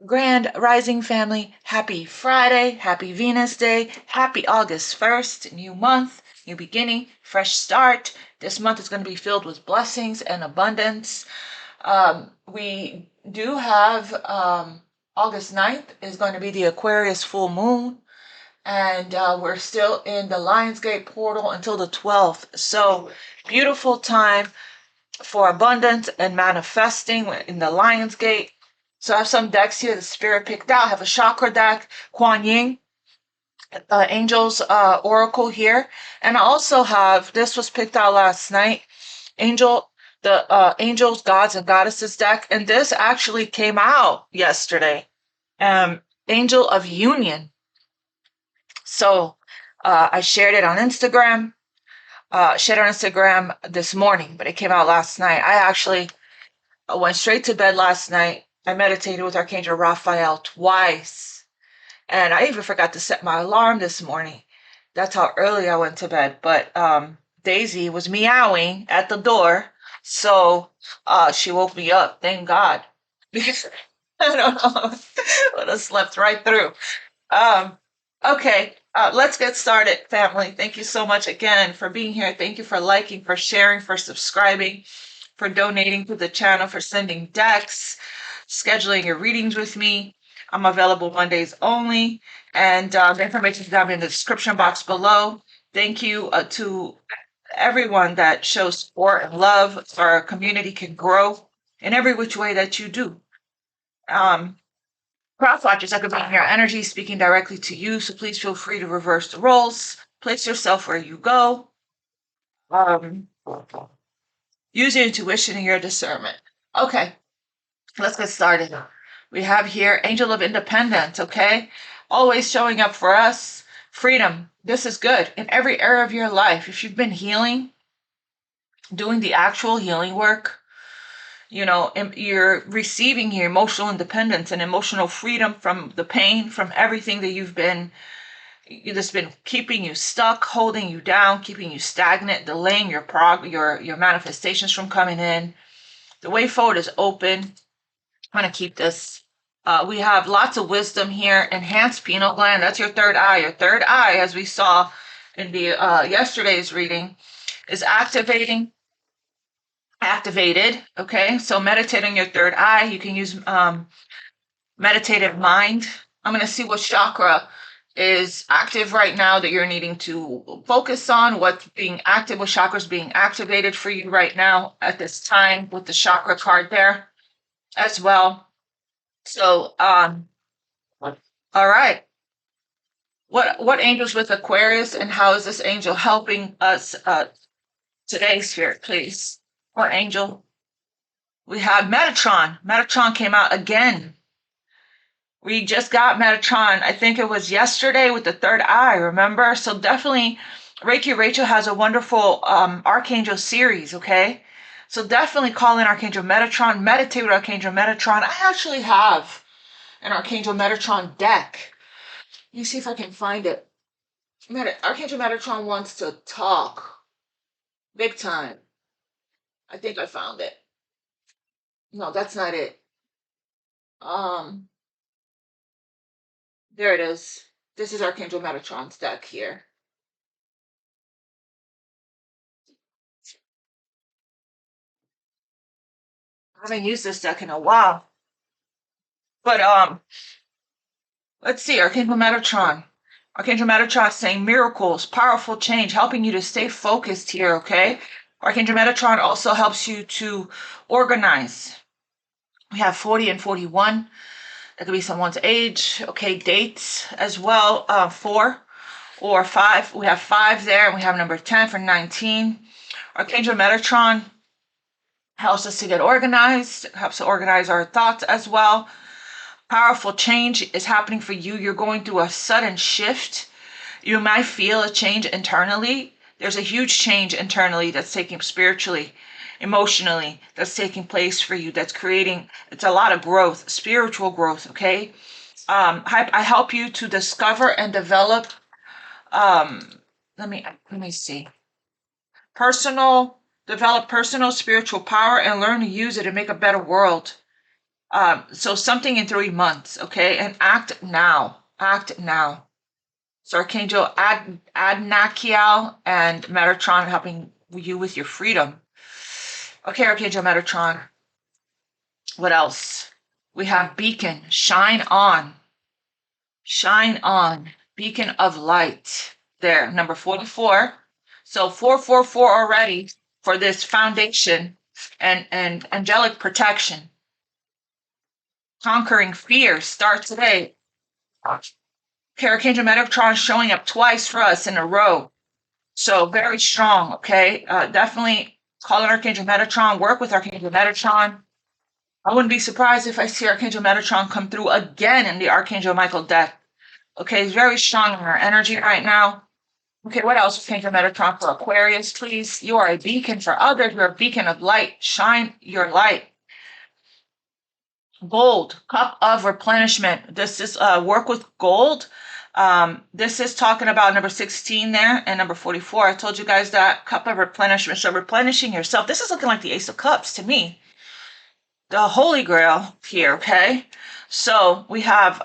Grand Rising family, happy Friday, happy Venus Day, happy August 1st, new month, new beginning, fresh start. This month is going to be filled with blessings and abundance. We do have August 9th is going to be the Aquarius full moon, and we're still in the Lionsgate portal until the 12th. So, beautiful time for abundance and manifesting in the Lionsgate. So I have some decks here the Spirit picked out. I have a chakra deck, Kuan Yin, Angels Oracle here. And I also have, this was picked out last night, the Angels, Gods, and Goddesses deck. And this actually came out yesterday. Angel of Union. So I shared it on Instagram. Shared on Instagram this morning, but it came out last night. I actually went straight to bed last night. I meditated with Archangel Raphael twice. And I even forgot to set my alarm this morning. That's how early I went to bed. But Daisy was meowing at the door. So she woke me up. Thank God. Because I don't know. I would have slept right through. Okay. Let's get started, family. Thank you so much again for being here. Thank you for liking, for sharing, for subscribing, for donating to the channel, for sending decks, scheduling your readings with me. I'm available Mondays only, and the information is down in the description box below. Thank you to everyone that shows support and love so our community can grow in every which way that you do. Cross watchers, I could be in your energy speaking directly to you, so please feel free to reverse the roles. Place yourself where you go. Use your intuition and your discernment. Okay, let's get started. We have here Angel of Independence, okay? Always showing up for us. Freedom. This is good in every area of your life. If you've been healing, doing the actual healing work, you know, you're receiving your emotional independence and emotional freedom from the pain, from everything that you've been, that's been keeping you stuck, holding you down, keeping you stagnant, delaying your manifestations from coming in. The way forward is open. I'm going to keep this. We have lots of wisdom here. Enhanced pineal gland. That's your third eye. Your third eye, as we saw in the yesterday's reading, is activated. Okay, so meditate on your third eye. You can use meditative mind. I'm going to see what chakra is active right now that you're needing to focus on, what's being active, what chakra is being activated for you right now at this time with the chakra card there as well. So, all right. What angel's with Aquarius, and how is this angel helping us today, Spirit, please? What angel? We have Metatron. Metatron came out again. We just got Metatron, I think it was yesterday with the third eye, remember? So definitely, Reiki Rachel has a wonderful Archangel series, okay? So definitely call in Archangel Metatron, meditate with Archangel Metatron. I actually have an Archangel Metatron deck. Let me see if I can find it. Archangel Metatron wants to talk. Big time. I think I found it. No, that's not it. There it is. This is Archangel Metatron's deck here. I haven't used this deck in a while. But let's see, Archangel Metatron. Archangel Metatron saying miracles, powerful change, helping you to stay focused here, okay? Archangel Metatron also helps you to organize. We have 40 and 41. That could be someone's age. Okay, dates as well. 4 or 5. We have 5 there, and we have number 10 for 19. Archangel Metatron helps us to get organized, helps to organize our thoughts as well. Powerful change is happening for you. You're going through a sudden shift. You might feel a change internally. There's a huge change internally that's taking spiritually, emotionally, that's taking place for you, that's creating, it's a lot of growth, spiritual growth, okay? I help you to discover and develop, let me see. Develop personal spiritual power and learn to use it to make a better world. So something in 3 months, okay? And act now. Act now. So Archangel Adnakiel and Metatron helping you with your freedom. Okay, Archangel Metatron. What else? We have beacon, shine on. Shine on, beacon of light. There, number 44. So 444 already for this foundation and angelic protection. Conquering fear, start today. Okay, Archangel Metatron showing up twice for us in a row. So very strong, okay? Definitely call on Archangel Metatron, work with Archangel Metatron. I wouldn't be surprised if I see Archangel Metatron come through again in the Archangel Michael deck. Okay, he's very strong in our energy right now. Okay, what else? Archangel Metatron for Aquarius, please. You are a beacon for others. You're a beacon of light. Shine your light. Gold, cup of replenishment. This is work with gold. This is talking about number 16 there and number 44. I told you guys that cup of replenishment. So replenishing yourself. This is looking like the Ace of Cups to me. The Holy Grail here, okay? So we have,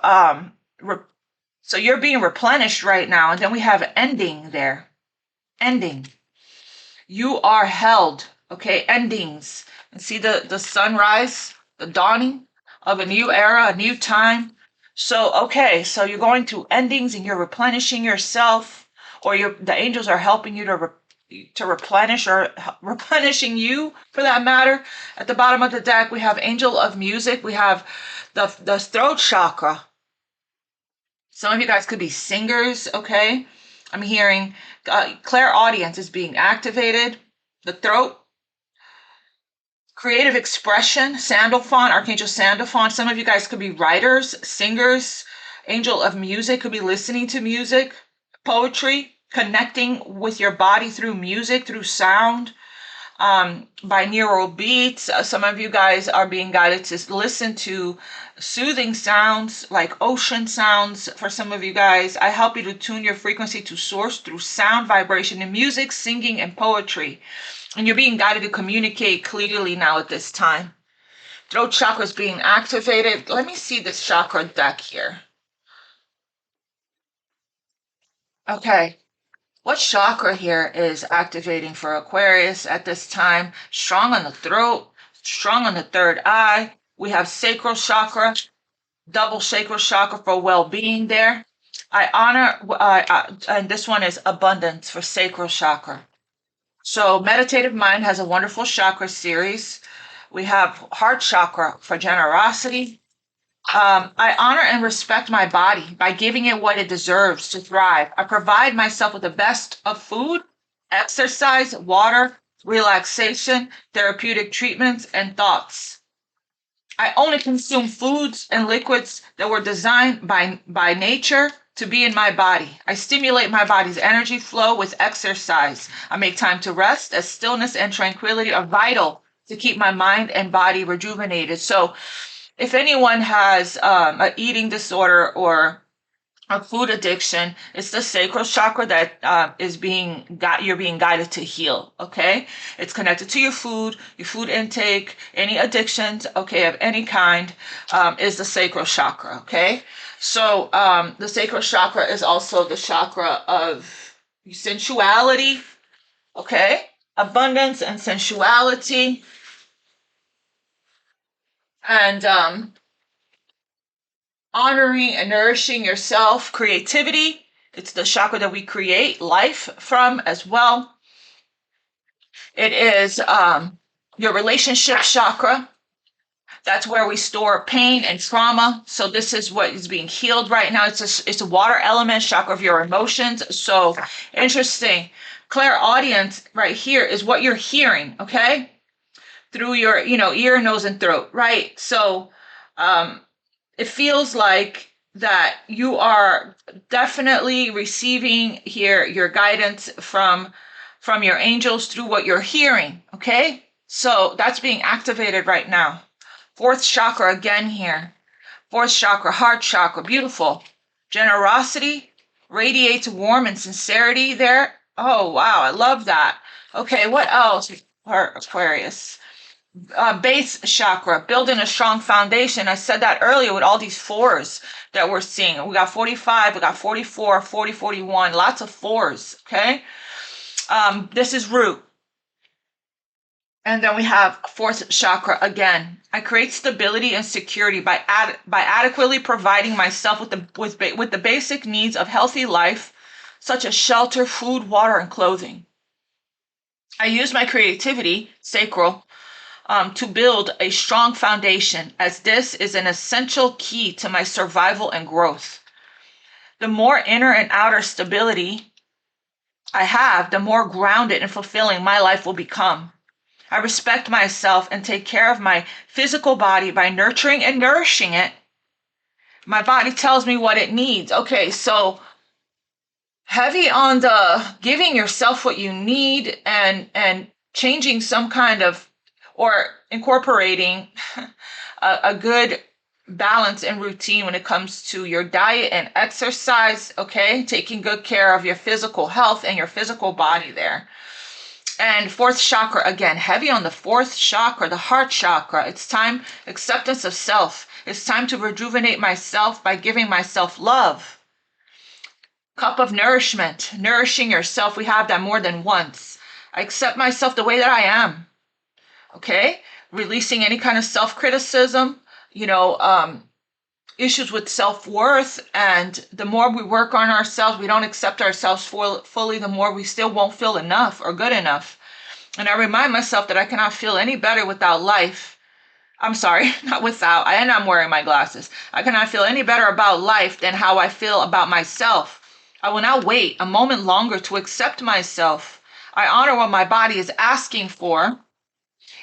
so you're being replenished right now. And then we have ending there. Ending. You are held, okay? Endings. And see the sunrise, the dawning of a new era, a new time. So, okay, so you're going through endings and you're replenishing yourself, or the angels are helping you to replenish, or replenishing you for that matter. At the bottom of the deck, we have Angel of Music. We have the throat chakra. Some of you guys could be singers, okay? I'm hearing clairaudience is being activated. The throat. Creative expression, Sandalphon, Archangel Sandalphon. Some of you guys could be writers, singers. Angel of Music could be listening to music, poetry, connecting with your body through music, through sound, binaural beats. Some of you guys are being guided to listen to soothing sounds like ocean sounds. For some of you guys, I help you to tune your frequency to source through sound, vibration, and music, singing, and poetry. And you're being guided to communicate clearly now at this time. Throat chakra is being activated. Let me see this chakra deck here. Okay. What chakra here is activating for Aquarius at this time? Strong on the throat, strong on the third eye. We have sacral chakra, double sacral chakra for well-being there. I honor, and this one is abundance for sacral chakra. So Meditative Mind has a wonderful chakra series. We have heart chakra for generosity. I honor and respect my body by giving it what it deserves to thrive. I provide myself with the best of food, exercise, water, relaxation, therapeutic treatments, and thoughts. I only consume foods and liquids that were designed by nature to be in my body. I stimulate my body's energy flow with exercise. I make time to rest, as stillness and tranquility are vital to keep my mind and body rejuvenated. So if anyone has an eating disorder or a food addiction, it's the sacral chakra that you're being guided to heal, okay? It's connected to your food intake, any addictions, okay, of any kind, is the sacral chakra, okay? So the sacral chakra is also the chakra of sensuality, okay? Abundance and sensuality. And honoring and nourishing yourself, creativity. It's the chakra that we create life from as well. It is your relationship chakra. That's where we store pain and trauma. So this is what is being healed right now. It's a water element chakra of your emotions. So interesting. Clairaudience right here is what you're hearing, okay? Through your, ear, nose, and throat, right? So it feels like that you are definitely receiving here your guidance from your angels through what you're hearing, okay? So that's being activated right now. Fourth chakra again here. Fourth chakra, heart chakra, beautiful. Generosity radiates warm and sincerity there. Oh, wow, I love that. Okay, what else for Aquarius? base chakra, building a strong foundation. I said that earlier with all these fours that we're seeing. We got 45, we got 44, 40, 41, lots of fours, okay? This is root. And then we have fourth chakra again. I create stability and security by adequately providing myself with the basic needs of healthy life, such as shelter, food, water, and clothing. I use my creativity, sacral, to build a strong foundation, as this is an essential key to my survival and growth. The more inner and outer stability I have, the more grounded and fulfilling my life will become. I respect myself and take care of my physical body by nurturing and nourishing it. My body tells me what it needs. Okay, so heavy on the giving yourself what you need and changing some kind of, or incorporating a good balance and routine when it comes to your diet and exercise, okay? Taking good care of your physical health and your physical body there. And fourth chakra, again, heavy on the fourth chakra, the heart chakra. It's time, acceptance of self. It's time to rejuvenate myself by giving myself love. Cup of nourishment, nourishing yourself. We have that more than once. I accept myself the way that I am. Okay? Releasing any kind of self-criticism, issues with self-worth. And the more we work on ourselves, we don't accept ourselves fully, the more we still won't feel enough or good enough. And I remind myself that I cannot feel any better without life. I'm sorry, not without, and I'm wearing my glasses. I cannot feel any better about life than how I feel about myself. I will not wait a moment longer to accept myself. I honor what my body is asking for.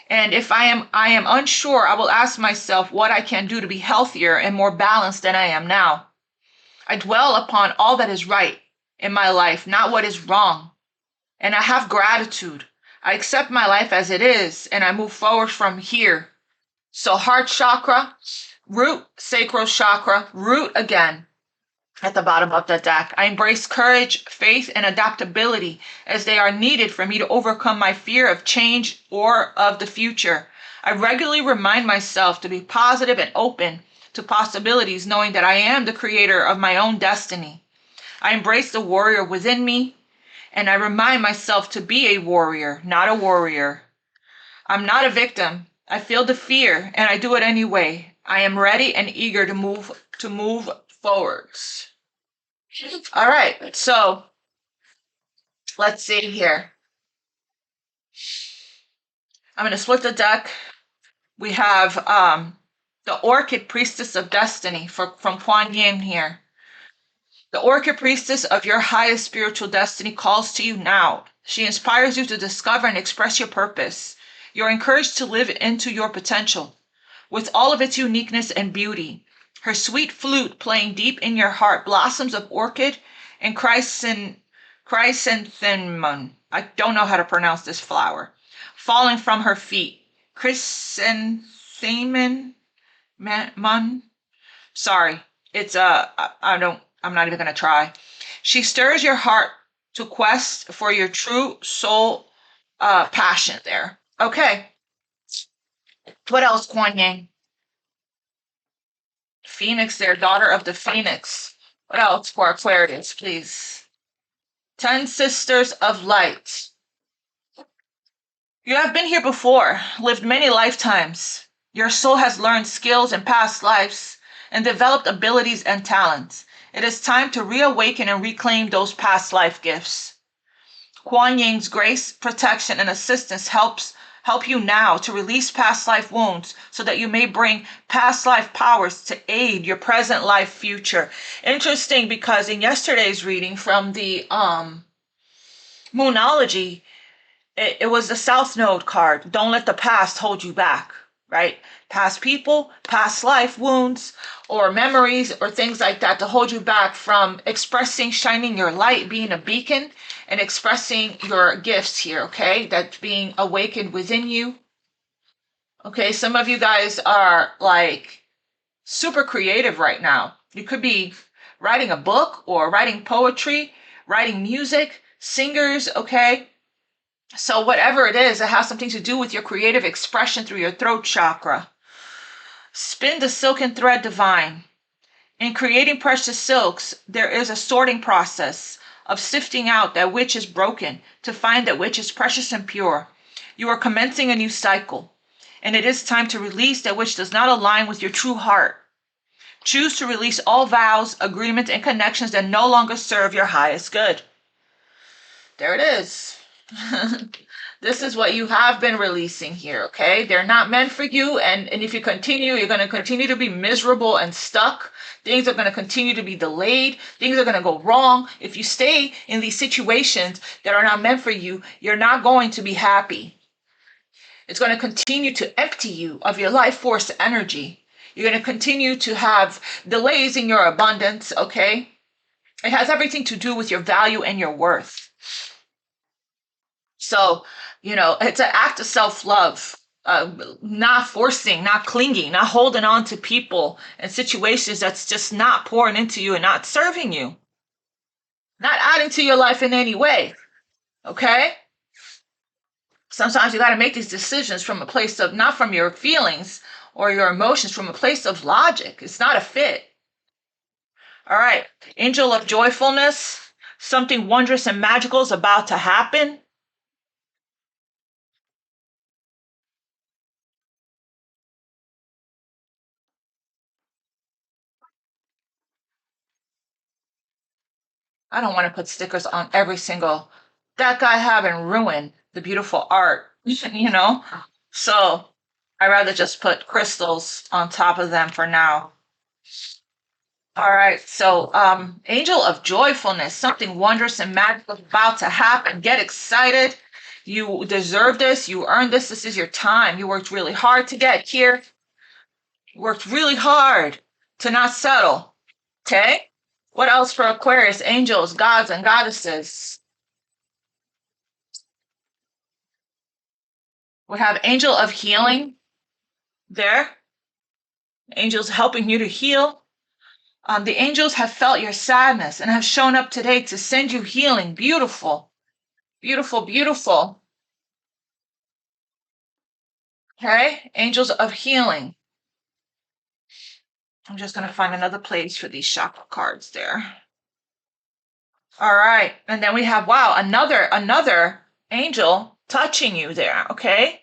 And if I am unsure, I will ask myself what I can do to be healthier and more balanced than I am now. I dwell upon all that is right in my life, not what is wrong. And I have gratitude. I accept my life as it is, and I move forward from here. So heart chakra, root, sacral chakra, root again at the bottom of the deck. I embrace courage, faith, and adaptability as they are needed for me to overcome my fear of change or of the future. I regularly remind myself to be positive and open to possibilities, knowing that I am the creator of my own destiny. I embrace the warrior within me, and I remind myself to be a warrior, not a warrior. I'm not a victim. I feel the fear, and I do it anyway. I am ready and eager to move forwards. All right, so let's see here. I'm going to split the deck. We have the Orchid Priestess of Destiny from Kuan Yin here. The Orchid Priestess of your highest spiritual destiny calls to you now. She inspires you to discover and express your purpose. You're encouraged to live into your potential with all of its uniqueness and beauty. Her sweet flute playing deep in your heart, blossoms of orchid and chrysanthemum. I don't know how to pronounce this flower. Falling from her feet. Chrysanthemum. Sorry, I'm not even going to try. She stirs your heart to quest for your true soul passion there. Okay. What else, Kuan Yin? Phoenix there, daughter of the Phoenix. What else for Aquarius, please? 10 Sisters of Light. You have been here before, lived many lifetimes. Your soul has learned skills in past lives and developed abilities and talents. It is time to reawaken and reclaim those past life gifts. Kuan Yin's grace, protection, and assistance help you now to release past life wounds so that you may bring past life powers to aid your present life future. Interesting, because in yesterday's reading from the Moonology, it was the South Node card. Don't let the past hold you back, right? Past people, past life wounds, or memories, or things like that to hold you back from expressing, shining your light, being a beacon, and expressing your gifts here, okay? That's being awakened within you. Okay, some of you guys are like super creative right now. You could be writing a book or writing poetry, writing music, singers, okay? So whatever it is, it has something to do with your creative expression through your throat chakra. Spin the silken thread divine. In creating precious silks, there is a sorting process of sifting out that which is broken to find that which is precious and pure. You are commencing a new cycle, and it is time to release that which does not align with your true heart. Choose to release all vows, agreements, and connections that no longer serve your highest good. There it is. This is what you have been releasing here, okay? They're not meant for you, and if you continue, you're going to continue to be miserable and stuck. Things are going to continue to be delayed. Things are going to go wrong. If you stay in these situations that are not meant for you, you're not going to be happy. It's going to continue to empty you of your life force energy. You're going to continue to have delays in your abundance, okay? It has everything to do with your value and your worth. So, it's an act of self-love, not forcing, not clinging, not holding on to people and situations that's just not pouring into you and not serving you, not adding to your life in any way, okay? Sometimes you got to make these decisions from a place of, not from your feelings or your emotions, from a place of logic. It's not a fit. All right, Angel of Joyfulness, something wondrous and magical is about to happen. I don't want to put stickers on every single deck I have and ruin the beautiful art, So I rather just put crystals on top of them for now. All right, so Angel of Joyfulness, something wondrous and magical is about to happen. Get excited. You deserve this. You earned this. This is your time. You worked really hard to get here. You worked really hard to not settle. Okay? What else for Aquarius? Angels, gods, and goddesses. We have Angel of Healing there. Angels helping you to heal. The angels have felt your sadness and have shown up today to send you healing. Beautiful, beautiful, beautiful. Okay, angels of healing. I'm just going to find another place for these chakra cards there. All right, and then we have, wow, another angel touching you there, okay?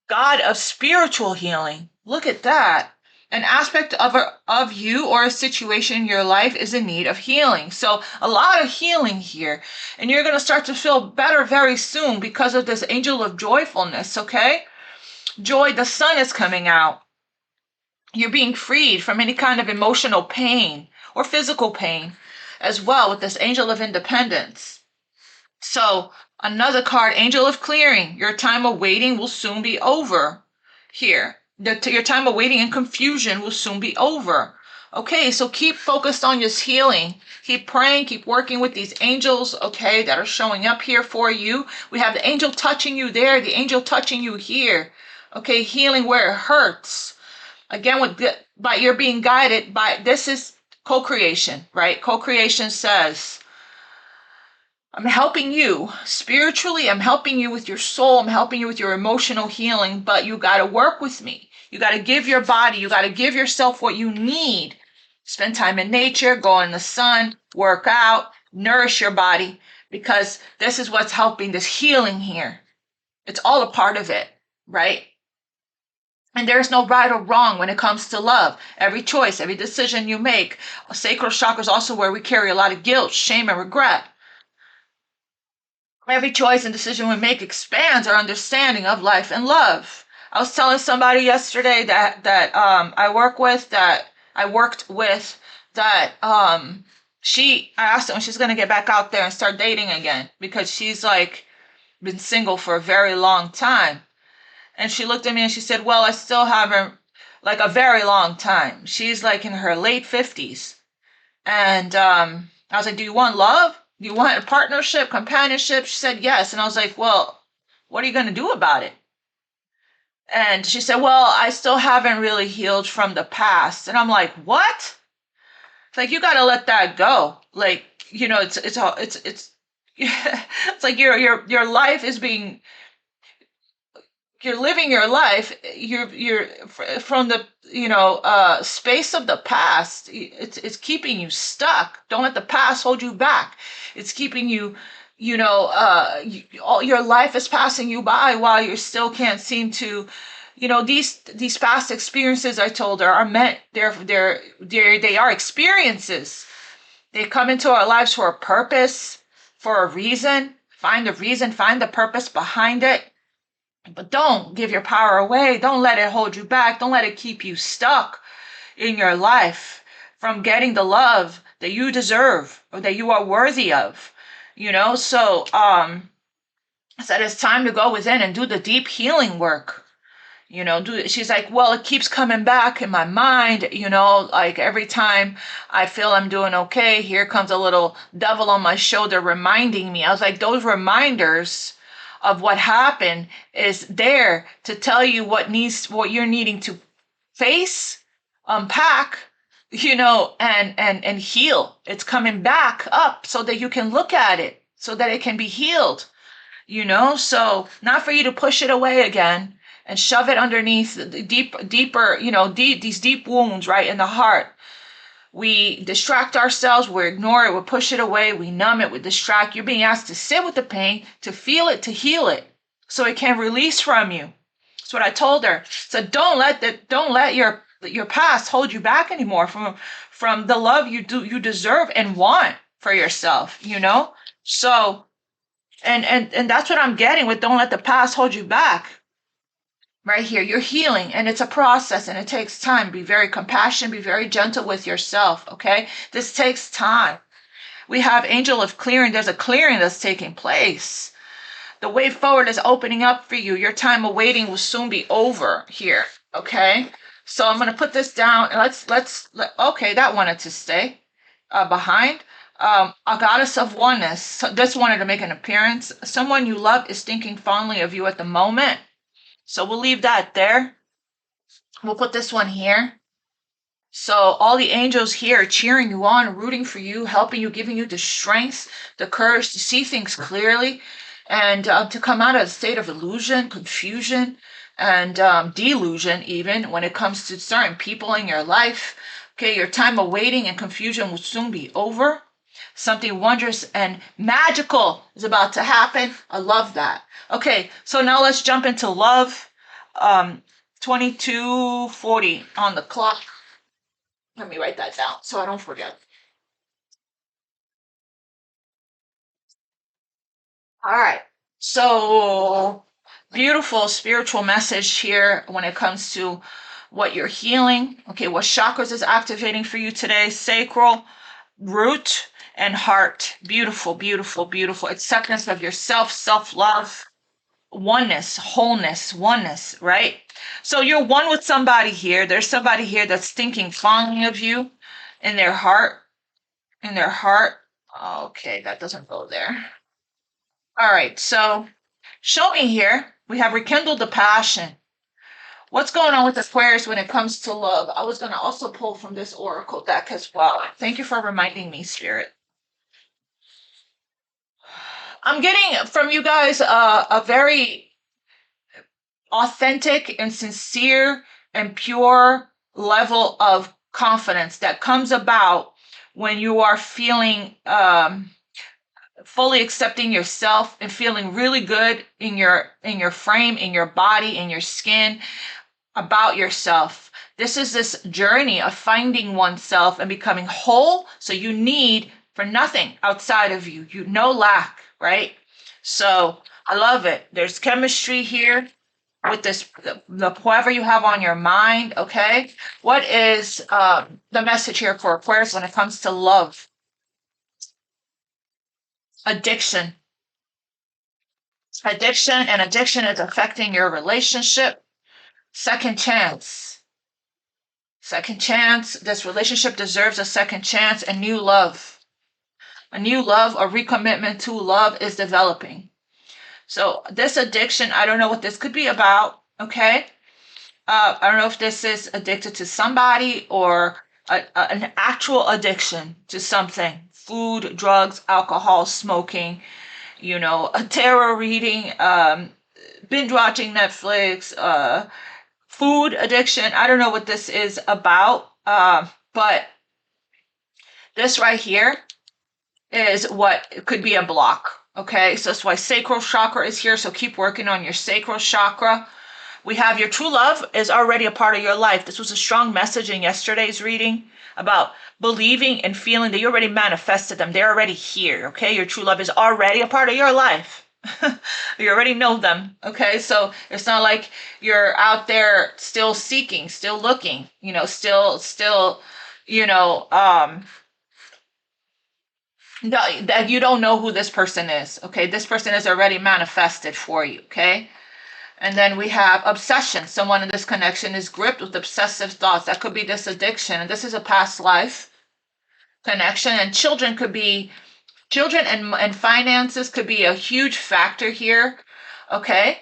God of spiritual healing. Look at that. An aspect of you or a situation in your life is in need of healing. So a lot of healing here. And you're going to start to feel better very soon because of this angel of joyfulness, okay? Joy, the sun is coming out. You're being freed from any kind of emotional pain or physical pain as well with this angel of independence. So another card, angel of clearing. Your time of waiting will soon be over here. Your time of waiting and confusion will soon be over. Okay, so keep focused on this healing. Keep praying, keep working with these angels, okay, that are showing up here for you. We have the angel touching you there, the angel touching you here. Okay, healing where it hurts. Again, by you're being guided by, this is co-creation, right? Co-creation says, I'm helping you spiritually. I'm helping you with your soul. I'm helping you with your emotional healing, but you got to work with me. You got to give your body, you got to give yourself what you need. Spend time in nature, go in the sun, work out, nourish your body, because this is what's helping this healing here. It's all a part of it, right? And there's no right or wrong when it comes to love. Every choice, every decision you make, sacral chakra is also where we carry a lot of guilt, shame, and regret. Every choice and decision we make expands our understanding of life and love. I was telling somebody yesterday that I worked with that I asked her when she's gonna get back out there and start dating again because she's like been single for a very long time. And she looked at me and she said, well, I still haven't, like, a very long time. She's like in her late 50s. And I was like, do you want love? Do you want a partnership, companionship? She said, yes. And I was like, well, what are you going to do about it? And she said, well, I still haven't really healed from the past. And I'm like, what? It's like, you got to let that go. Like, it's It's like your life is being, you're living your life, you're from the, space of the past. It's keeping you stuck. Don't let the past hold you back. It's keeping you, all your life is passing you by while you still can't seem to, these past experiences, I told her, are meant, they are experiences. They come into our lives for a purpose, for a reason. Find the reason, find the purpose behind it. But don't give your power away. Don't let it hold you back. Don't let it keep you stuck in your life from getting the love that you deserve or that you are worthy of. So I said it's time to go within and do the deep healing work. She's like, well, it keeps coming back in my mind, like every time I feel I'm doing okay, here comes a little devil on my shoulder reminding me. I was like, those reminders of what happened is there to tell you what you're needing to face, unpack, and heal. It's coming back up so that you can look at it, so that it can be healed. So not for you to push it away again and shove it underneath the deeper, these deep wounds right in the heart. We distract ourselves, we ignore it, we push it away, we numb it, we distract. You're being asked to sit with the pain, to feel it, to heal it, so it can release from you. That's what I told her. So don't let your past hold you back anymore from the love you deserve and want for yourself. So and that's what I'm getting with don't let the past hold you back. Right here, you're healing, and it's a process, and it takes time. Be very compassionate, be very gentle with yourself, okay? This takes time. We have angel of clearing. There's a clearing that's taking place. The way forward is opening up for you. Your time of waiting will soon be over here, okay? So I'm going to put this down, and okay, that wanted to stay behind. A goddess of oneness. So this wanted to make an appearance. Someone you love is thinking fondly of you at the moment. So we'll leave that there. We'll put this one here. So all the angels here are cheering you on, rooting for you, helping you, giving you the strength, the courage to see things clearly, and to come out of a state of illusion, confusion, and delusion even when it comes to certain people in your life. Okay, your time of waiting and confusion will soon be over. Something wondrous and magical is about to happen. I love that. Okay, so now let's jump into love. 22:40 on the clock. Let me write that down so I don't forget. All right. So beautiful spiritual message here when it comes to what you're healing. Okay, what chakras is activating for you today? Sacral, root, and heart. Beautiful, beautiful, beautiful. Acceptance of yourself, self-love, oneness, wholeness, oneness, right? So you're one with somebody here. There's somebody here that's thinking fondly of you in their heart, in their heart. Okay, that doesn't go there. All right, so show me here. We have rekindled the passion. What's going on with Aquarius when it comes to love? I was going to also pull from this oracle deck as well. Thank you for reminding me, Spirit. I'm getting from you guys a very authentic and sincere and pure level of confidence that comes about when you are feeling fully accepting yourself and feeling really good in your frame, in your body, in your skin, about yourself. This is this journey of finding oneself and becoming whole. So you need for nothing outside of you. You no lack, right? So I love it. There's chemistry here with this, the whoever you have on your mind. Okay, what is the message here for Aquarius when it comes to love? Addiction. And addiction is affecting your relationship. Second chance. Second chance. This relationship deserves a second chance. A new love. A new love, a recommitment to love is developing. So this addiction, I don't know what this could be about. Okay. I don't know if this is addicted to somebody or an actual addiction to something, food, drugs, alcohol, smoking, a tarot reading, binge watching Netflix, food addiction. I don't know what this is about, but this right here is what could be a block. Okay, so that's why sacral chakra is here. So keep working on your sacral chakra. We have your true love is already a part of your life. This was a strong message in yesterday's reading about believing and feeling that you already manifested them. They're already here. Okay, your true love is already a part of your life. You already know them. Okay, so it's not like you're out there still seeking, still looking, still, that you don't know who this person is. Okay, this person is already manifested for you. Okay. And then we have obsession. Someone in this connection is gripped with obsessive thoughts. That could be this addiction. And this is a past life connection. And children and finances could be a huge factor here. Okay.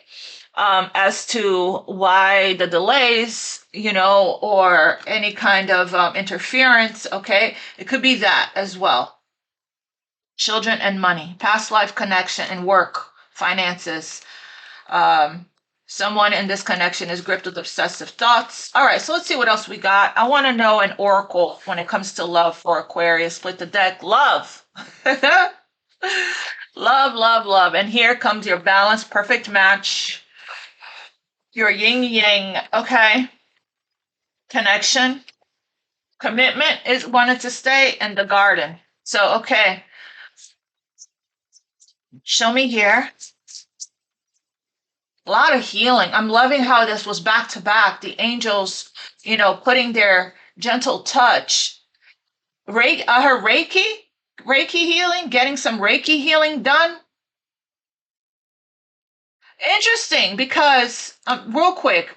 As to why the delays, or any kind of interference. Okay. It could be that as well. Children and money, past life connection and work, finances. Someone in this connection is gripped with obsessive thoughts. All right, so let's see what else we got. I want to know an oracle when it comes to love for Aquarius. Split the deck. Love. Love, love, love. And here comes your balance, perfect match. Your yin yang, okay. Connection. Commitment is wanted to stay in the garden. So, okay. Show me here. A lot of healing. I'm loving how this was back to back. The angels, putting their gentle touch. Her Reiki healing, getting some Reiki healing done. Interesting, because real quick,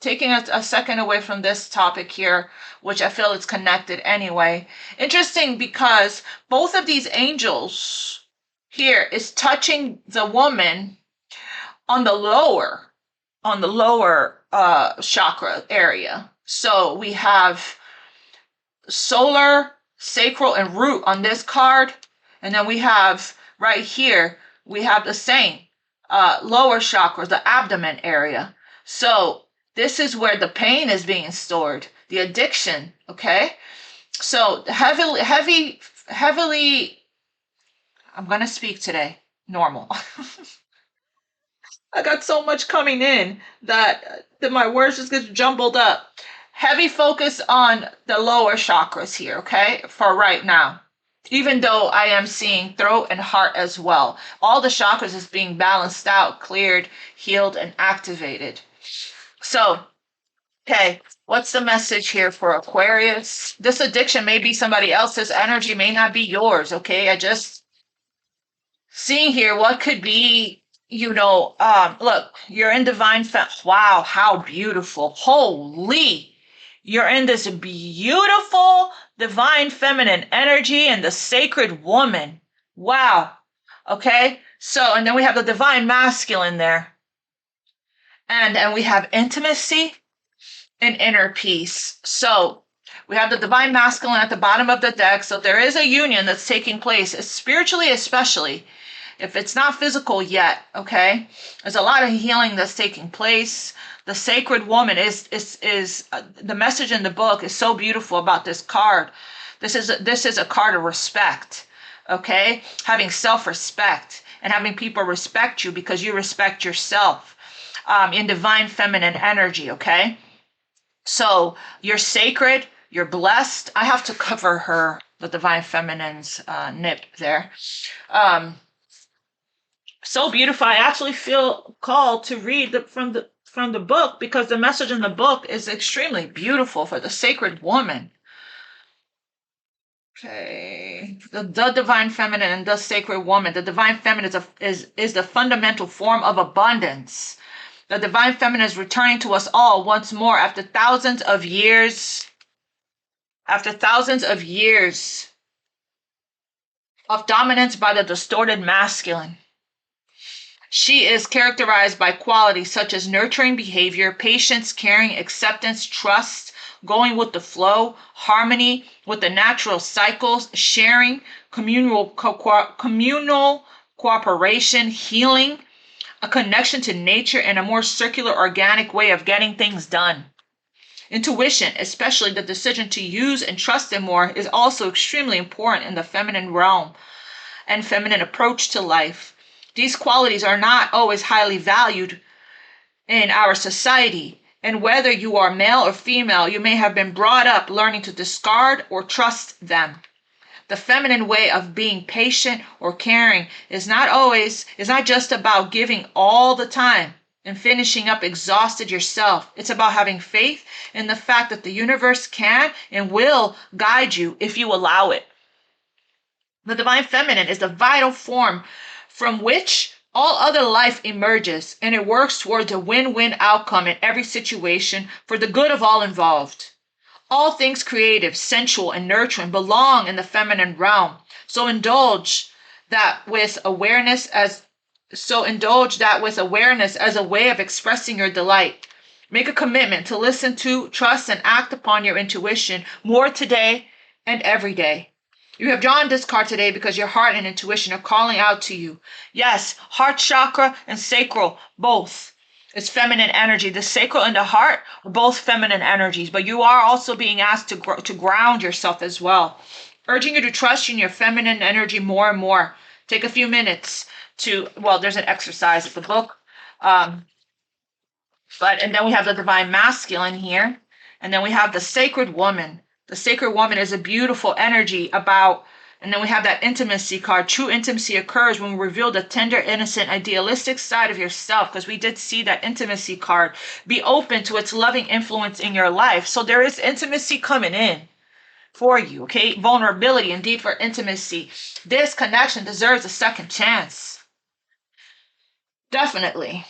taking a second away from this topic here, which I feel is connected anyway. Interesting because both of these angels here is touching the woman on the lower chakra area. So we have solar, sacral, and root on this card. And then we have right here, we have the same lower chakra, the abdomen area. So this is where the pain is being stored, the addiction, okay? So heavily, I'm going to speak today, normal. I got so much coming in that my words just get jumbled up. Heavy focus on the lower chakras here, okay, for right now. Even though I am seeing throat and heart as well. All the chakras is being balanced out, cleared, healed, and activated. So, okay, what's the message here for Aquarius? This addiction may be somebody else's energy, may not be yours, okay? I just seeing here what could be, look, you're in divine wow, how beautiful. Holy, you're in this beautiful divine feminine energy and the sacred woman. Wow. Okay. So, and then we have the divine masculine there. And we have intimacy and inner peace. So we have the divine masculine at the bottom of the deck. So there is a union that's taking place, spiritually especially. If it's not physical yet, okay, there's a lot of healing that's taking place. The sacred woman is the message in the book is so beautiful about this card. This is a card of respect, okay, having self-respect and having people respect you because you respect yourself, in divine feminine energy, okay. So you're sacred, you're blessed. I have to cover the divine feminine's nip there. So beautiful. I actually feel called to read from the book because the message in the book is extremely beautiful for the sacred woman. Okay, the divine feminine and the sacred woman. The divine feminine is the fundamental form of abundance. The divine feminine is returning to us all once more after thousands of years. After thousands of years of dominance by the distorted masculine. She is characterized by qualities such as nurturing behavior, patience, caring, acceptance, trust, going with the flow, harmony with the natural cycles, sharing, communal cooperation, healing, a connection to nature, and a more circular, organic way of getting things done. Intuition, especially the decision to use and trust it more, is also extremely important in the feminine realm and feminine approach to life. These qualities are not always highly valued in our society, and whether you are male or female, you may have been brought up learning to discard or trust them. The feminine way of being patient or caring is not just about giving all the time and finishing up exhausted yourself. It's about having faith in the fact that the universe can and will guide you if you allow it. The divine feminine is the vital form from which all other life emerges, and it works towards a win-win outcome in every situation for the good of all involved. All things creative, sensual, and nurturing belong in the feminine realm. So indulge that with awareness as a way of expressing your delight. Make a commitment to listen to, trust, and act upon your intuition more today and every day. You have drawn this card today because your heart and intuition are calling out to you. Yes, heart chakra and sacral, both. It's feminine energy. The sacral and the heart are both feminine energies, but you are also being asked to ground yourself as well. Urging you to trust in your feminine energy more and more. Take a few minutes there's an exercise in the book. And then we have the divine masculine here. And then we have the sacred woman. The sacred woman is a beautiful energy and then we have that intimacy card. True intimacy occurs when we reveal the tender, innocent, idealistic side of yourself, because we did see that intimacy card. Be open to its loving influence in your life. So there is intimacy coming in for you, okay? Vulnerability and deeper intimacy. This connection deserves a second chance. Definitely.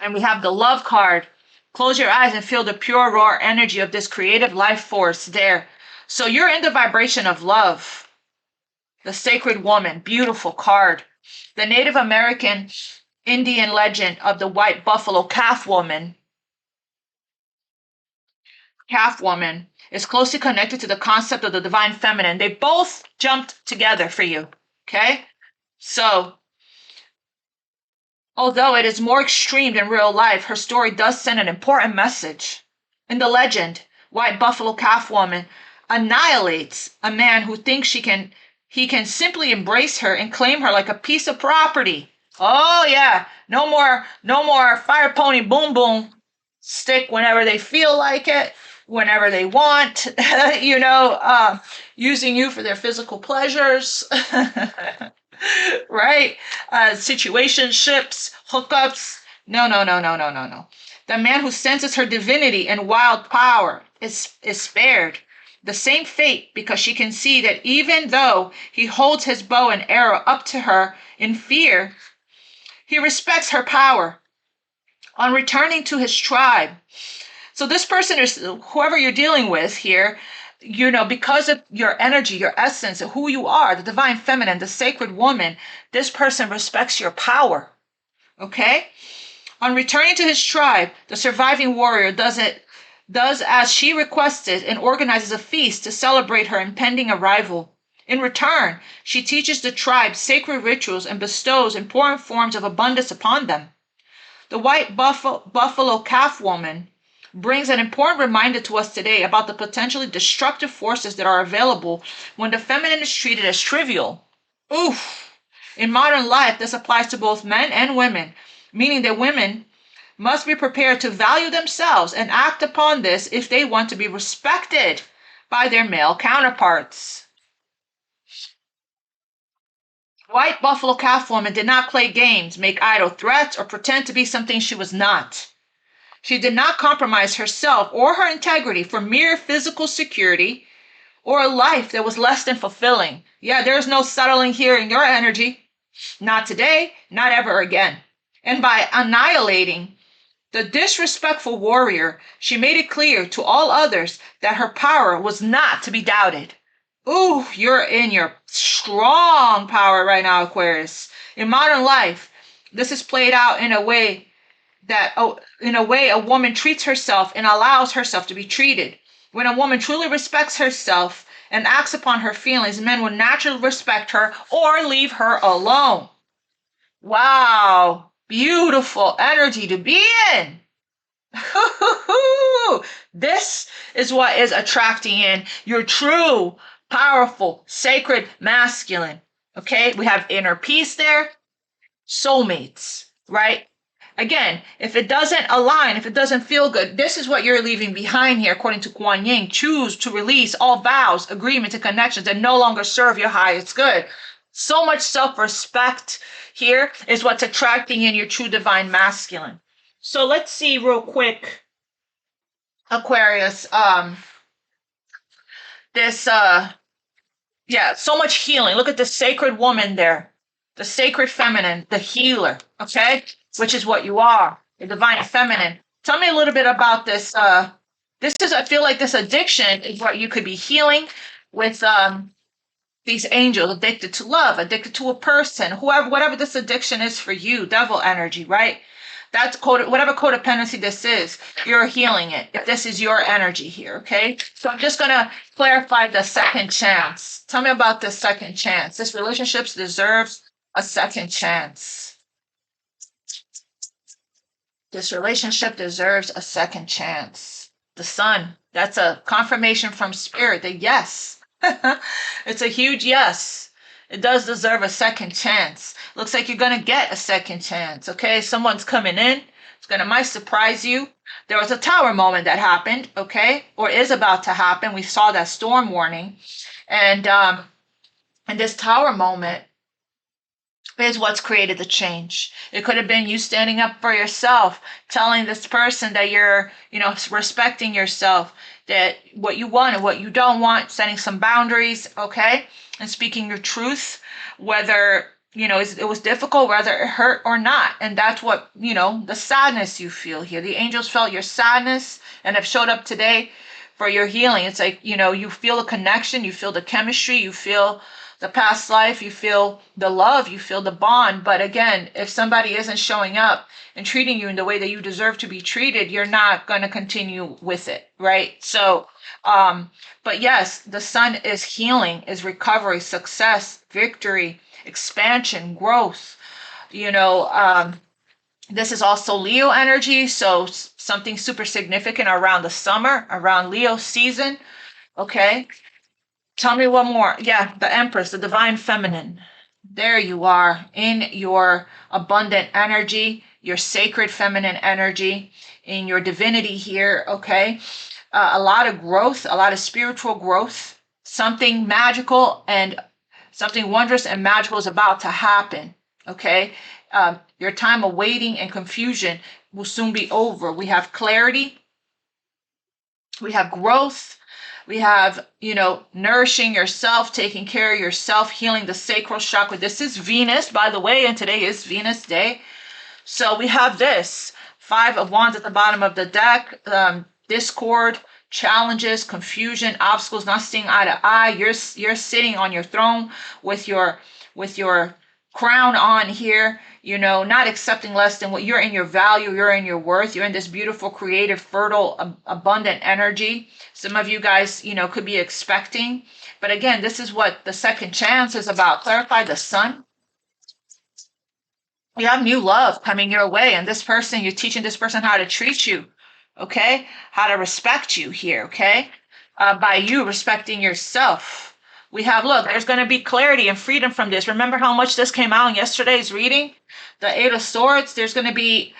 And we have the love card. Close your eyes and feel the pure, raw energy of this creative life force there. So you're in the vibration of love. The sacred woman, beautiful card. The Native American Indian legend of the white buffalo calf woman is closely connected to the concept of the divine feminine. They both jumped together for you, okay? So although it is more extreme than real life, her story does send an important message. In the legend, white buffalo calf woman annihilates a man who thinks he can simply embrace her and claim her like a piece of property. Oh yeah, no more fire pony boom boom stick whenever they feel like it, whenever they want, using you for their physical pleasures. Right? Situationships, hookups. No. The man who senses her divinity and wild power is spared the same fate, because she can see that even though he holds his bow and arrow up to her in fear, he respects her power. On returning to his tribe. So this person is whoever you're dealing with here, because of your energy, your essence, who you are, the divine feminine, the sacred woman, this person respects your power. Okay? On returning to his tribe, the surviving warrior does as she requested and organizes a feast to celebrate her impending arrival. In return, she teaches the tribe sacred rituals and bestows important forms of abundance upon them. The white buffalo calf woman brings an important reminder to us today about the potentially destructive forces that are available when the feminine is treated as trivial. Oof! In modern life, this applies to both men and women, meaning that women must be prepared to value themselves and act upon this if they want to be respected by their male counterparts. White buffalo calf woman did not play games, make idle threats, or pretend to be something she was not. She did not compromise herself or her integrity for mere physical security or a life that was less than fulfilling. Yeah, there's no settling here in your energy. Not today, not ever again. And by annihilating the disrespectful warrior, she made it clear to all others that her power was not to be doubted. Ooh, you're in your strong power right now, Aquarius. In modern life, this is played out in a way that, oh, in a way, a woman treats herself and allows herself to be treated. When a woman truly respects herself and acts upon her feelings, men will naturally respect her or leave her alone. Wow, beautiful energy to be in. This is what is attracting in your true, powerful, sacred masculine. Okay, we have inner peace there, soulmates, right? Again, if it doesn't align, if it doesn't feel good, this is what you're leaving behind here, according to Kuan Yin. Choose to release all vows, agreements, and connections that no longer serve your highest good. So much self-respect here is what's attracting in your true divine masculine. So let's see real quick, Aquarius, this, yeah, so much healing. Look at the sacred woman there, the sacred feminine, the healer, okay? Which is what you are, the divine feminine. Tell me a little bit about this. This is, I feel like this addiction is what you could be healing with these angels, addicted to love, addicted to a person, whoever, whatever this addiction is for you, devil energy, right? That's whatever codependency this is, you're healing it. If this is your energy here, okay? So I'm just gonna clarify the second chance. Tell me about this second chance. This relationship deserves a second chance. This relationship deserves a second chance. The sun, that's a confirmation from spirit that yes, it's a huge yes. It does deserve a second chance. Looks like you're going to get a second chance, okay? Someone's coming in. It's going to might surprise you. There was a tower moment that happened, okay? Or is about to happen. We saw that storm warning. And this tower moment is what's created the change. It could have been you standing up for yourself, telling this person that you're, respecting yourself, that what you want and what you don't want, setting some boundaries, okay? And speaking your truth, whether, it was difficult, whether it hurt or not. And that's what, the sadness you feel here. The angels felt your sadness and have showed up today for your healing. It's like, you feel a connection, you feel the chemistry, you feel the past life, you feel the love, you feel the bond. But again, if somebody isn't showing up and treating you in the way that you deserve to be treated, you're not going to continue with it, right? So, but yes, the sun is healing, is recovery, success, victory, expansion, growth. This is also Leo energy, so something super significant around the summer, around Leo season, okay? Tell me one more. Yeah, the Empress, the divine feminine. There you are in your abundant energy, your sacred feminine energy, in your divinity here, okay? A lot of growth, a lot of spiritual growth, something magical and something wondrous and magical is about to happen, okay? Your time of waiting and confusion will soon be over. We have clarity, we have growth, we have, nourishing yourself, taking care of yourself, healing the sacral chakra. This is Venus, by the way, and today is Venus Day. So we have this 5 of Wands at the bottom of the deck, discord, challenges, confusion, obstacles, not seeing eye to eye. You're sitting on your throne with your crown on here, not accepting less than what you're in your value, you're in your worth, you're in this beautiful, creative, fertile, abundant energy. Some of you guys, could be expecting. But again, this is what the second chance is about. Clarify the sun. You have new love coming your way, and this person, you're teaching this person how to treat you, okay? How to respect you here, okay? By you respecting yourself. We have, look, there's going to be clarity and freedom from this. Remember how much this came out in yesterday's reading? The 8 of Swords, there's going to be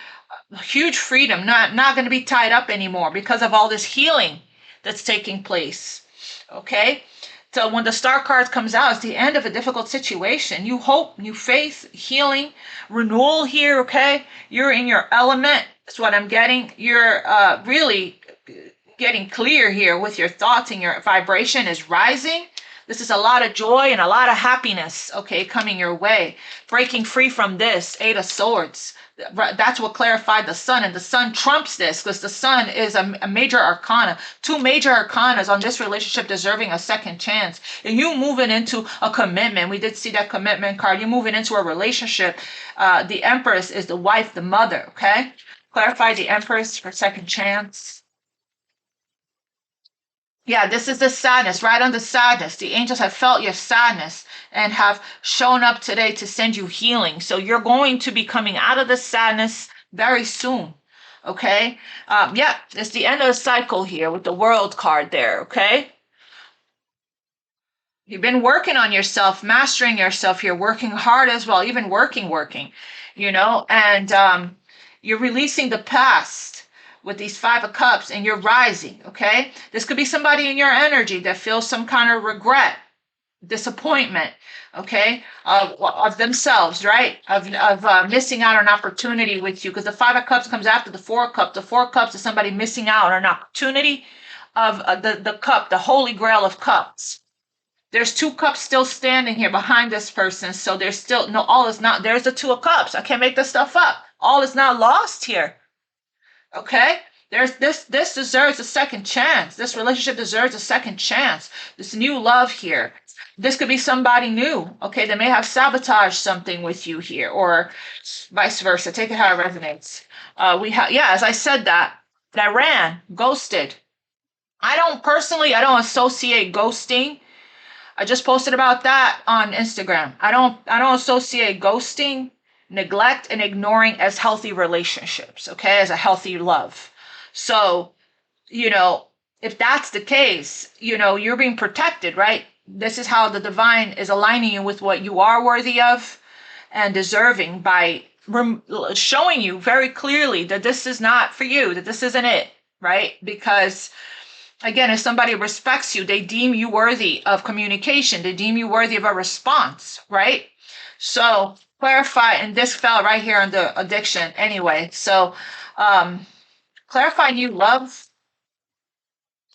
huge freedom, not going to be tied up anymore because of all this healing that's taking place, okay? So when the Star card comes out, it's the end of a difficult situation. New hope, new faith, healing, renewal here, okay? You're in your element. That's what I'm getting. You're really getting clear here with your thoughts, and your vibration is rising. This is a lot of joy and a lot of happiness, okay, coming your way. Breaking free from this 8 of Swords. That's what clarified the sun, and the sun trumps this because the sun is a major arcana. 2 major arcanas on this relationship deserving a second chance. And you moving into a commitment. We did see that commitment card. You're moving into a relationship. The Empress is the wife, the mother, okay? Clarify the Empress for second chance. Yeah, this is the sadness, right on the sadness. The angels have felt your sadness and have shown up today to send you healing. So you're going to be coming out of the sadness very soon. Okay. Yeah, it's the end of the cycle here with the World card there. Okay. You've been working on yourself, mastering yourself here, working hard as well, even working, and you're releasing the past with these Five of Cups and you're rising, okay? This could be somebody in your energy that feels some kind of regret, disappointment, okay, of themselves, right? Of missing out on an opportunity with you, because the Five of Cups comes after the Four of Cups. The Four of Cups is somebody missing out on an opportunity of the cup, the Holy Grail of Cups. There's two cups still standing here behind this person. So there's still no, all is not, there's the Two of Cups. I can't make this stuff up. All is not lost here. Okay? There's this deserves a second chance. This relationship deserves a second chance. This new love here. This could be somebody new. Okay, they may have sabotaged something with you here, or vice versa. Take it how it resonates. As I said that ran, ghosted. I don't associate ghosting. I just posted about that on Instagram. I don't associate ghosting, neglect, and ignoring as healthy relationships, okay, as a healthy love. So, if that's the case, you're being protected, right? This is how the divine is aligning you with what you are worthy of and deserving by showing you very clearly that this is not for you, that this isn't it, right? Because again, if somebody respects you, they deem you worthy of communication. They deem you worthy of a response, right? So clarify, and this fell right here on the addiction anyway. So clarify new love.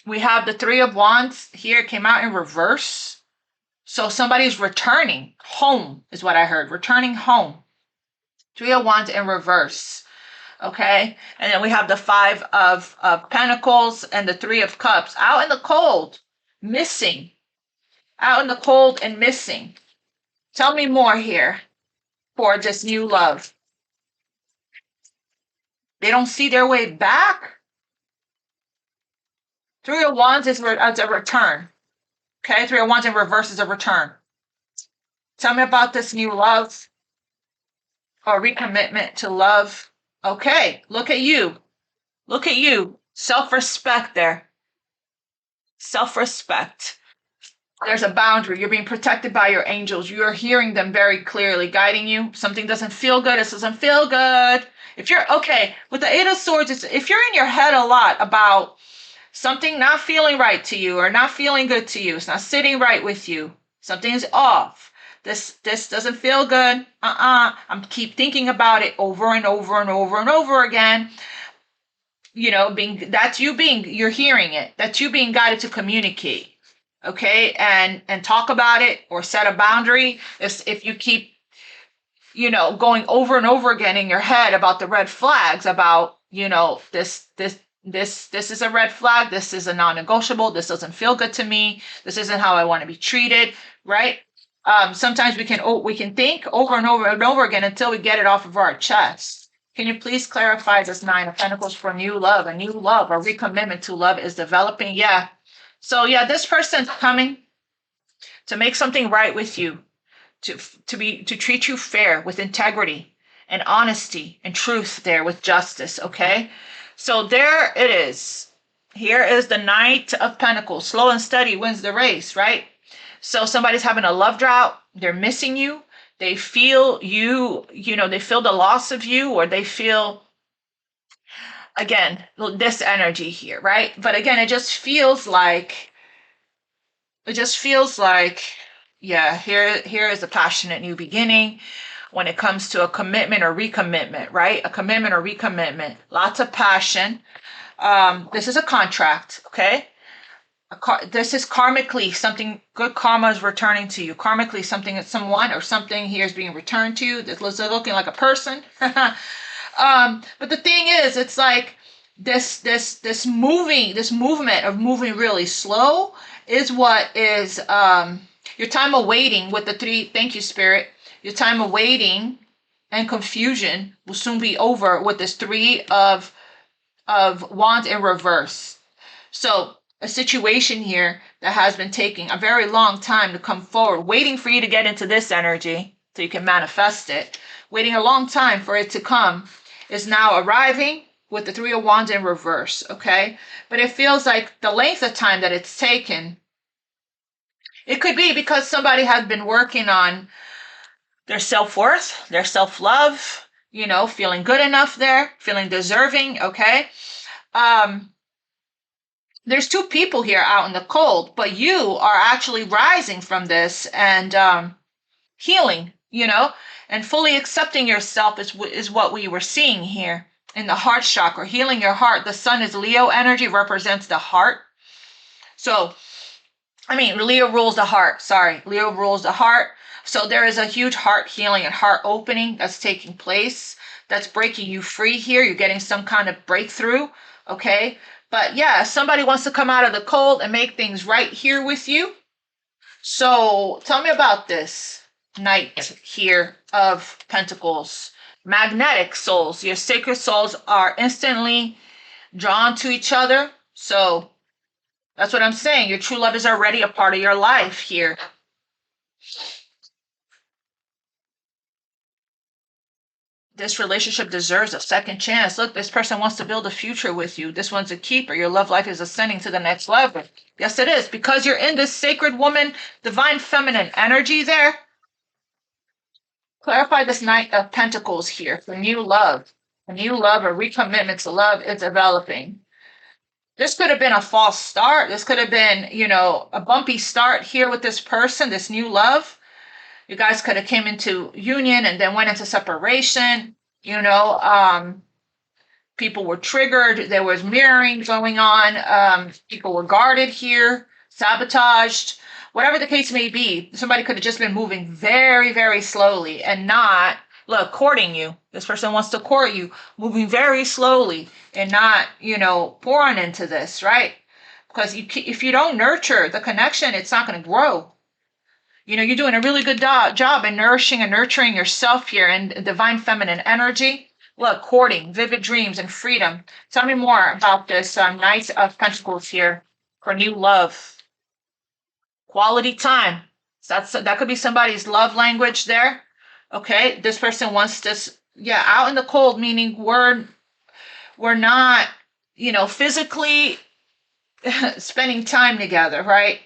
We have the Three of Wands here, came out in reverse. So somebody's returning home is what I heard, returning home. Three of Wands in reverse. Okay, and then we have the Five of Pentacles and the Three of Cups out in the cold, missing, out in the cold and missing. Tell me more here for this new love. They don't see their way back. Three of Wands is a return. Okay, Three of Wands in reverse is a return. Tell me about this new love or recommitment to love. Okay, look at you. Look at you. Self-respect there. Self-respect. There's a boundary. You're being protected by your angels. You are hearing them very clearly, guiding you. Something doesn't feel good. It doesn't feel good. If you're, okay, with the Eight of Swords, if you're in your head a lot about something not feeling right to you or not feeling good to you, it's not sitting right with you, something's off. This doesn't feel good. I'm keep thinking about it over and over and over and over again. You're hearing it. That's you being guided to communicate. Okay, and talk about it or set a boundary. If you keep, going over and over again in your head about the red flags, about, this is a red flag. This is a non-negotiable. This doesn't feel good to me. This isn't how I want to be treated. Right. Sometimes we can think over and over and over again until we get it off of our chest. Can you please clarify this Nine of Pentacles for new love? A new love, a recommitment to love is developing. Yeah. So yeah, this person's coming to make something right with you, to treat you fair with integrity and honesty and truth there with justice. Okay. So there it is. Here is the Knight of Pentacles. Slow and steady wins the race, right? So somebody's having a love drought. They're missing you. They feel they feel the loss of you, or they feel, again, this energy here, right? But again, it just feels like, yeah, here is a passionate new beginning when it comes to a commitment or recommitment, right? A commitment or recommitment, lots of passion. This is a contract, okay? This is karmically something, good karma is returning to you. Karmically, someone or something here is being returned to you. This is looking like a person. But the thing is, it's like this movement of moving really slow is what is your time of waiting with the three. Thank you, Spirit. Your time of waiting and confusion will soon be over with this Three of Wands in reverse. So a situation here that has been taking a very long time to come forward, waiting for you to get into this energy so you can manifest it, waiting a long time for it to come, is now arriving with the Three of Wands in reverse, okay? But it feels like the length of time that it's taken, it could be because somebody has been working on their self-worth, their self-love, you know, feeling good enough there, feeling deserving, okay? There's two people here out in the cold, but you are actually rising from this and healing, you know, and fully accepting yourself is what we were seeing here in the heart chakra, healing your heart. The sun is Leo energy, represents the heart. So, I mean, Leo rules the heart. Sorry, Leo rules the heart. So there is a huge heart healing and heart opening that's taking place. That's breaking you free here. You're getting some kind of breakthrough, okay? But yeah, somebody wants to come out of the cold and make things right here with you. So tell me about this Knight here of Pentacles. Magnetic souls. Your sacred souls are instantly drawn to each other. So that's what I'm saying. Your true love is already a part of your life here. This relationship deserves a second chance. Look, this person wants to build a future with you. This one's a keeper. Your love life is ascending to the next level. Yes, it is. Because you're in this sacred woman, divine feminine energy there. Clarify this Knight of Pentacles here for new love. A new love, a recommitment to love is developing. This could have been a false start. This could have been, you know, a bumpy start here with this person, this new love. You guys could have came into union and then went into separation. You know, people were triggered. There was mirroring going on. People were guarded here, sabotaged. Whatever the case may be, somebody could have just been moving very, very slowly and not, look, courting you. This person wants to court you, moving very slowly and not, you know, pouring into this, right? Because if you don't nurture the connection, it's not going to grow. You know, you're doing a really good job in nourishing and nurturing yourself here in divine feminine energy. Look, courting, vivid dreams, and freedom. Tell me more about this Knight of Pentacles here for new love. Quality time. That could be somebody's love language there. Okay, this person wants this, yeah, out in the cold, meaning we're not, you know, physically spending time together, right?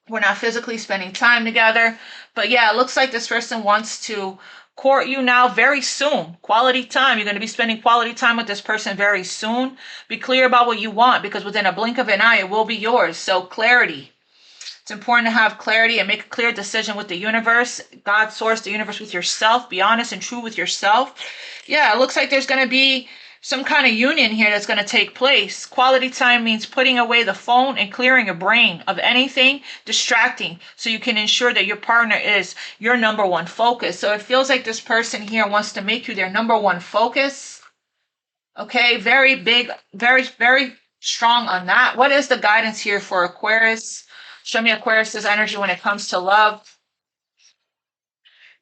We're not physically spending time together. But yeah, it looks like this person wants to court you now very soon. Quality time. You're going to be spending quality time with this person very soon. Be clear about what you want because within a blink of an eye, it will be yours. So clarity. It's important to have clarity and make a clear decision with the universe, God, source, the universe, with yourself. Be honest and true with yourself. Yeah, it looks like there's going to be some kind of union here that's going to take place. Quality time means putting away the phone and clearing your brain of anything distracting so you can ensure that your partner is your number one focus. So it feels like this person here wants to make you their number one focus. Okay, very big, very, very strong on that. What is the guidance here for Aquarius? Show me Aquarius's energy when it comes to love.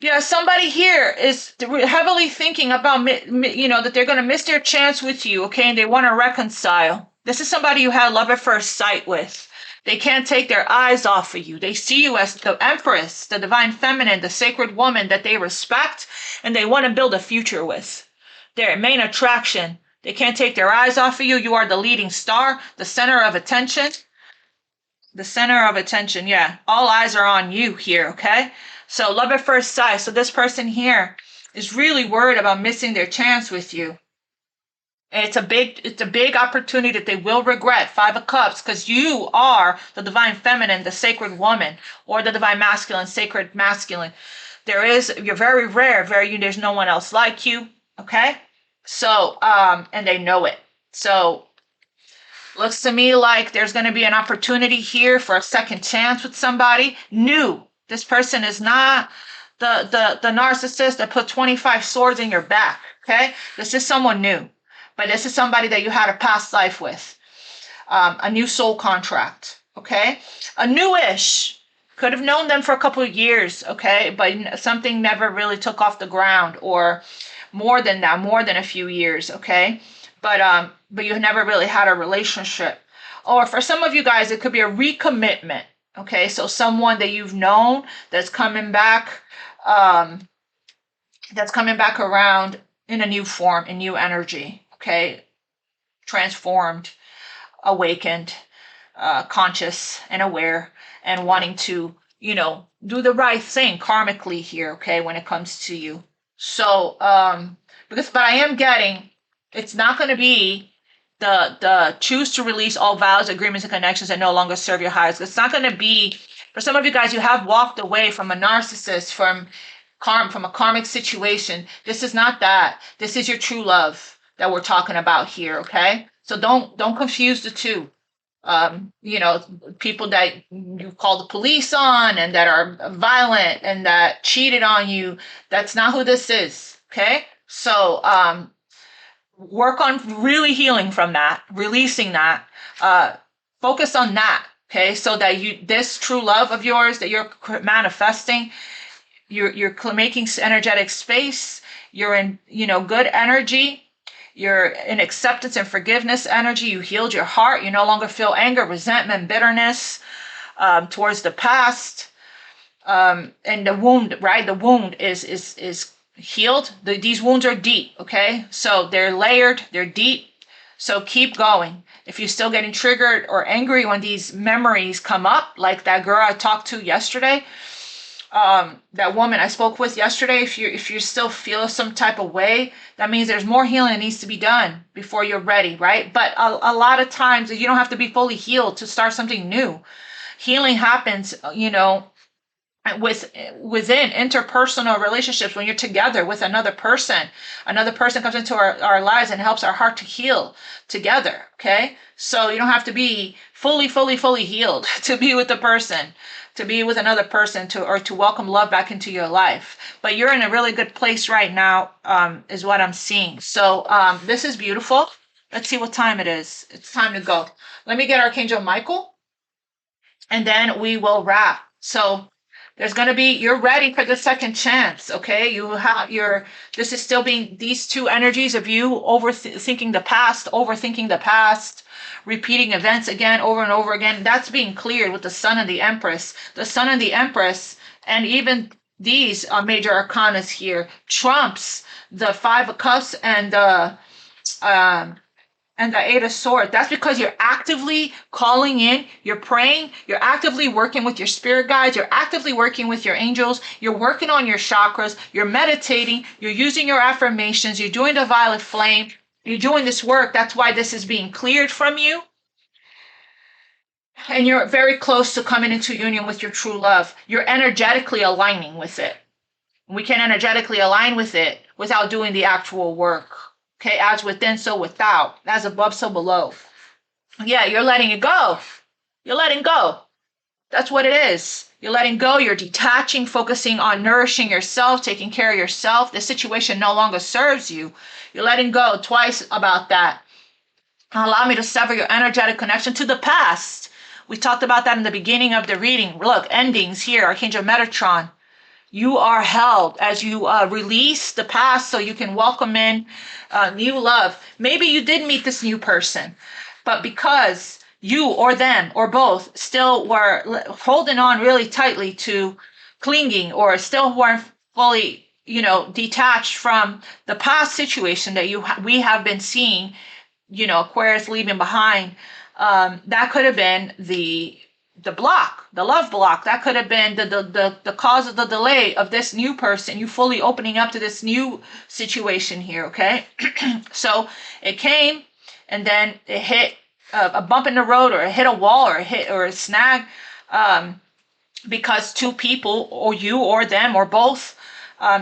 Yeah, somebody here is heavily thinking about, you know, that they're going to miss their chance with you, okay? And they want to reconcile. This is somebody you had love at first sight with. They can't take their eyes off of you. They see you as the Empress, the divine feminine, the sacred woman that they respect and they want to build a future with. Their main attraction. They can't take their eyes off of you. You are the leading star, the center of attention. The center of attention, yeah. All eyes are on you here, okay? So love at first sight. So this person here is really worried about missing their chance with you. And it's a big opportunity that they will regret. Five of Cups, because you are the divine feminine, the sacred woman, or the divine masculine, sacred masculine. You're very rare, there's no one else like you, okay? So, and they know it. So looks to me like there's going to be an opportunity here for a second chance with somebody new. This person is not the narcissist that put 25 swords in your back, okay? This is someone new, but this is somebody that you had a past life with, a new soul contract, okay? A newish Could have known them for a couple of years, okay, but something never really took off the ground, or more than that, more than a few years, okay? But you never really had a relationship. Or for some of you guys, it could be a recommitment, okay? So someone that you've known that's coming back, around in a new form, in new energy, okay? Transformed, awakened, conscious and aware, and wanting to, do the right thing karmically here, okay, when it comes to you. So, but I am getting, it's not going to be the choose to release all vows, agreements, and connections that no longer serve your highest. It's not going to be, for some of you guys, you have walked away from a narcissist, from a karmic situation. This is not that. This is your true love that we're talking about here, okay? So don't confuse the two. People that you call the police on and that are violent and that cheated on you, that's not who this is, okay? So work on really healing from that, releasing that, focus on that, okay? So that this true love of yours that you're manifesting, you're making energetic space, you're in, good energy, you're in acceptance and forgiveness energy. You healed your heart. You no longer feel anger, resentment, bitterness towards the past. And the wound, right? The wound is healed. These wounds are deep, okay? So they're layered, they're deep. So keep going. If you're still getting triggered or angry when these memories come up, like that girl I talked to yesterday, that woman I spoke with yesterday, if you still feel some type of way, that means there's more healing that needs to be done before you're ready, right? But a lot of times you don't have to be fully healed to start something new. Healing happens, within interpersonal relationships, when you're together with another person comes into our lives and helps our heart to heal together, okay? So you don't have to be fully healed to be with the person, to be with another person, to welcome love back into your life. But you're in a really good place right now, is what I'm seeing. So this is beautiful. Let's see what time it is. It's time to go. Let me get Archangel Michael, and then we will wrap. So there's going to be, you're ready for the second chance, okay? This is still being, these two energies of you overthinking the past, repeating events again, over and over again. That's being cleared with the Sun and the Empress. The Sun and the Empress, and even these major arcanas here, trumps the Five of Cups and the Eight of Swords. That's because you're actively calling in, you're praying, you're actively working with your spirit guides, you're actively working with your angels, you're working on your chakras, you're meditating, you're using your affirmations, you're doing the violet flame, you're doing this work. That's why this is being cleared from you. And you're very close to coming into union with your true love. You're energetically aligning with it. We can energetically align with it without doing the actual work. Okay, as within, so without. As above, so below. Yeah, you're letting it go. You're letting go. That's what it is. You're letting go. You're detaching, focusing on nourishing yourself, taking care of yourself. The situation no longer serves you. You're letting go. Twice about that. Allow me to sever your energetic connection to the past. We talked about that in the beginning of the reading. Look, endings here, Archangel Metatron. You are held as you release the past so you can welcome in new love. Maybe you did meet this new person, but because you or them or both still were holding on really tightly to clinging, or still weren't fully, detached from the past situation that we have been seeing, Aquarius leaving behind, that could have been the block, the love block. That could have been the cause of the delay of this new person, you fully opening up to this new situation here, okay? So it came, and then it hit a bump in the road, or it hit a wall, or a snag, because two people, or you or them or both,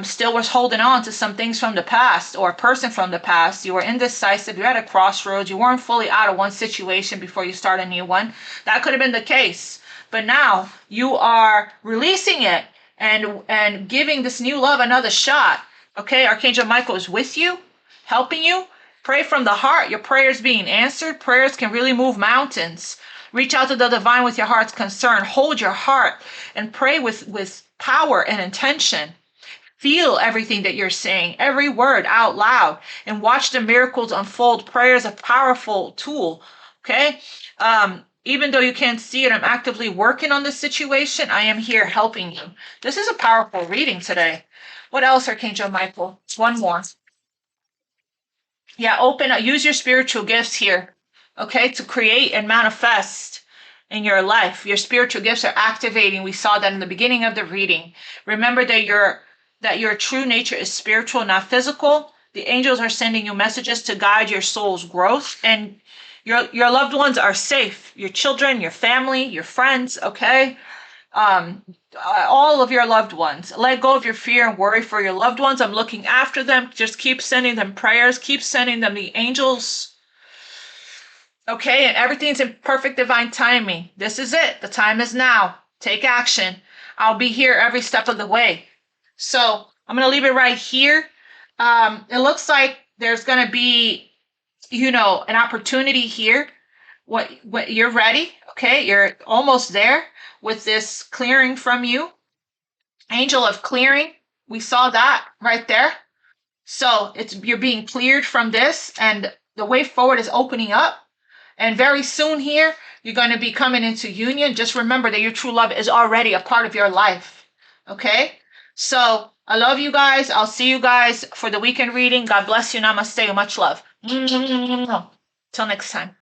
still was holding on to some things from the past, or a person from the past. You were indecisive. You're at a crossroads. You weren't fully out of one situation before you start a new one. That could have been the case. But now you are releasing it and giving this new love another shot. Okay, Archangel Michael is with you, helping you. Pray from the heart. Your prayers being answered. Prayers can really move mountains. Reach out to the divine with your heart's concern. Hold your heart and pray with power and intention. Feel everything that you're saying, every word out loud, and watch the miracles unfold. Prayer is a powerful tool, okay? Even though you can't see it, I'm actively working on this situation. I am here helping you. This is a powerful reading today. What else, Archangel Michael? One more. Yeah, use your spiritual gifts here, okay, to create and manifest in your life. Your spiritual gifts are activating. We saw that in the beginning of the reading. Remember that your true nature is spiritual, not physical. The angels are sending you messages to guide your soul's growth, and your loved ones are safe. Your children, your family, your friends, okay? All of your loved ones. Let go of your fear and worry for your loved ones. I'm looking after them. Just keep sending them prayers. Keep sending them the angels. Okay, and everything's in perfect divine timing. This is it. The time is now. Take action. I'll be here every step of the way. So I'm going to leave it right here. It looks like there's going to be, an opportunity here. What you're ready. Okay, you're almost there with this clearing from you. Angel of clearing. We saw that right there. So you're being cleared from this, and the way forward is opening up. And very soon here, you're going to be coming into union. Just remember that your true love is already a part of your life. Okay? So I love you guys. I'll see you guys for the weekend reading. God bless you. Namaste. Much love. Till next time.